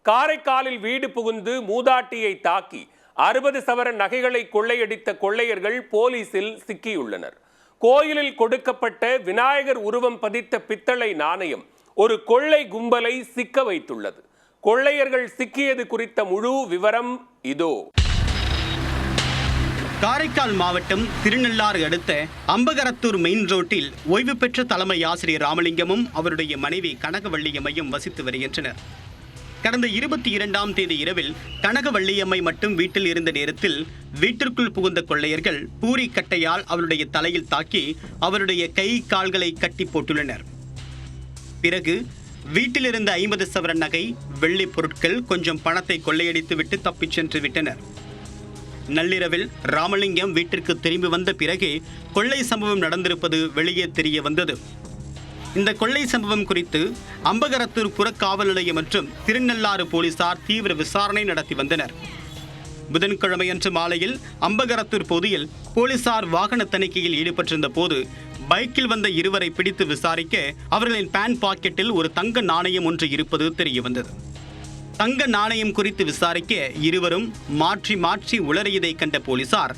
காரைக்காலில் வீடு புகுந்து மூதாட்டியை தாக்கி 60 சவரன் நகைகளை கொள்ளையடித்த கொள்ளையர்கள் போலீசில் சிக்கியுள்ளனர். கோயிலில் கொடுக்கப்பட்ட விநாயகர் உருவம் பதித்த பித்தளை நாணயம் ஒரு கொள்ளை கும்பலை சிக்க வைத்துள்ளது. கொள்ளையர்கள் சிக்கியது குறித்த முழு விவரம் இதோ. காரைக்கால் மாவட்டம் திருநள்ளாறு அடுத்த அம்பகரத்தூர் மெயின் ரோட்டில் ஓய்வு பெற்ற தலைமை ஆசிரியர் ராமலிங்கமும் அவருடைய மனைவி கனகவள்ளியம்மையும் வசித்து வருகின்றனர். கடந்த 22ஆம் தேதி இரவில் கனகவள்ளியம்மை மட்டும் வீட்டில் இருந்த நேரத்தில் வீட்டிற்குள் புகுந்த கொள்ளையர்கள் பூரி கட்டையால் அவருடைய தலையில் தாக்கி அவருடைய கை கால்களை கட்டி போட்டுள்ளனர். பிறகு வீட்டில் இருந்த 50 சவரன் நகை, வெள்ளி பொருட்கள், கொஞ்சம் பணத்தை கொள்ளையடித்து விட்டு தப்பிச் சென்று விட்டனர். நள்ளிரவில் ராமலிங்கம் வீட்டிற்கு திரும்பி வந்த பிறகு கொள்ளை சம்பவம் நடந்திருப்பது வெளியே தெரிய வந்தது. இந்த கொள்ளை சம்பவம் குறித்து அம்பகரத்தூர் புறக்காவல் நிலையம் மற்றும் திருநள்ளாறு போலீசார் தீவிர விசாரணை நடத்தி வந்தனர். புதன்கிழமையன்று மாலையில் அம்பகரத்தூர் பகுதியில் போலீசார் வாகன தணிக்கையில் ஈடுபட்டிருந்த போது பைக்கில் வந்த இருவரை பிடித்து விசாரிக்க அவர்களின் பேண்ட் பாக்கெட்டில் ஒரு தங்க நாணயம் ஒன்று இருப்பது தெரிய வந்தது. தங்க நாணயம் குறித்து விசாரிக்க இருவரும் மாற்றி மாற்றி உளறியதை கண்ட போலீசார்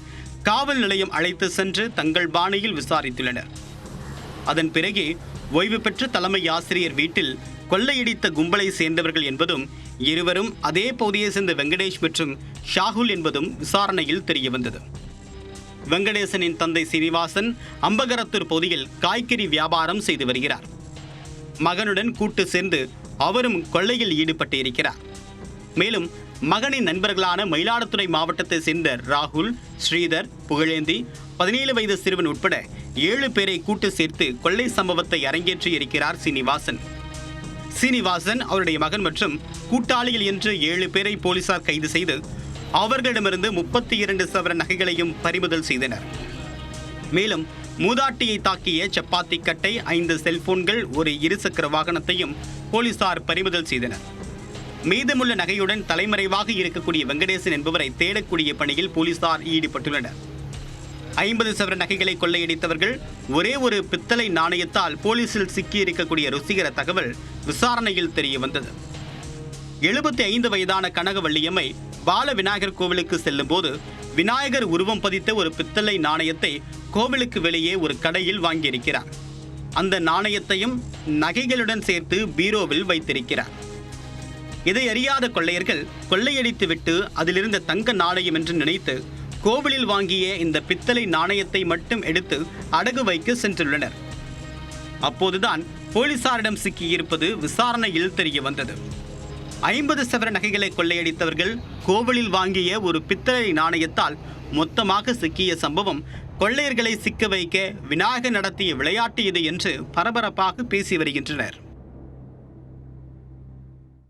காவல் நிலையம் அழைத்து சென்று தங்கள் பாணியில் விசாரித்துள்ளனர். அதன் பிறகு ஓய்வு பெற்ற தலைமை ஆசிரியர் வீட்டில் கொள்ளையடித்த கும்பலை சேர்ந்தவர்கள் என்பதும் இருவரும் அதே பகுதியை சேர்ந்த வெங்கடேஷ் மற்றும் ஷாகுல் என்பதும் விசாரணையில் தெரிய வந்தது. வெங்கடேசனின் தந்தை சீனிவாசன் அம்பகரத்தூர் பகுதியில் காய்கறி வியாபாரம் செய்து வருகிறார். மகனுடன் கூட்டு சேர்ந்து அவரும் கொள்ளையில் ஈடுபட்டு இருக்கிறார். மேலும் மகனின் நண்பர்களான மயிலாடுதுறை மாவட்டத்தை சேர்ந்த ராகுல், ஸ்ரீதர், புகழேந்தி, 17 வயது சிறுவன் உட்பட 7 பேரை கூட்டு சேர்த்து கொள்ளை சம்பவத்தை அரங்கேற்றி இருக்கிறார் சீனிவாசன். அவருடைய மகன் மற்றும் கூட்டாளிகள் என்று 7 பேரை போலீசார் கைது செய்து அவர்களிடமிருந்து 32 சவரன் நகைகளையும் பறிமுதல் செய்தனர். மேலும் மூதாட்டியை தாக்கிய சப்பாத்தி கட்டை, 5 செல்போன்கள், ஒரு இருசக்கர வாகனத்தையும் போலீசார் பறிமுதல் செய்தனர். மீதமுள்ள நகையுடன் தலைமறைவாக இருக்கக்கூடிய வெங்கடேசன் என்பவரை தேடக்கூடிய பணியில் போலீசார் ஈடுபட்டுள்ளனர். 50 சவரன் நகைகளை கொள்ளையடித்தவர்கள் ஒரே ஒரு பித்தளை நாணயத்தால் போலீசில் சிக்கியிருக்கக்கூடிய ருசிகர தகவல் விசாரணையில் தெரிய வந்தது. 75 வயதான கனகவள்ளியம்மை பால விநாயகர் கோவிலுக்கு செல்லும் போது விநாயகர் உருவம் பதித்த ஒரு பித்தளை நாணயத்தை கோவிலுக்கு வெளியே ஒரு கடையில் வாங்கியிருக்கிறார். அந்த நாணயத்தையும் நகைகளுடன் சேர்த்து பீரோவில் வைத்திருக்கிறார். இதை அறியாத கொள்ளையர்கள் கொள்ளையடித்துவிட்டு அதிலிருந்த தங்க நாணயம் என்று நினைத்து கோவிலில் வாங்கிய இந்த பித்தளை நாணயத்தை மட்டும் எடுத்து அடகு வைக்க சென்றுள்ளனர். அப்போதுதான் போலீசாரிடம் சிக்கியிருப்பது விசாரணையில் தெரிய வந்தது. 50 சவர நகைகளை கொள்ளையடித்தவர்கள் கோவிலில் வாங்கிய ஒரு பித்தளை நாணயத்தால் மொத்தமாக சிக்கிய சம்பவம் கொள்ளையர்களை சிக்க வைக்க விநாயகர் நடத்திய விளையாட்டு இது என்று பரபரப்பாக பேசி வருகின்றனர்.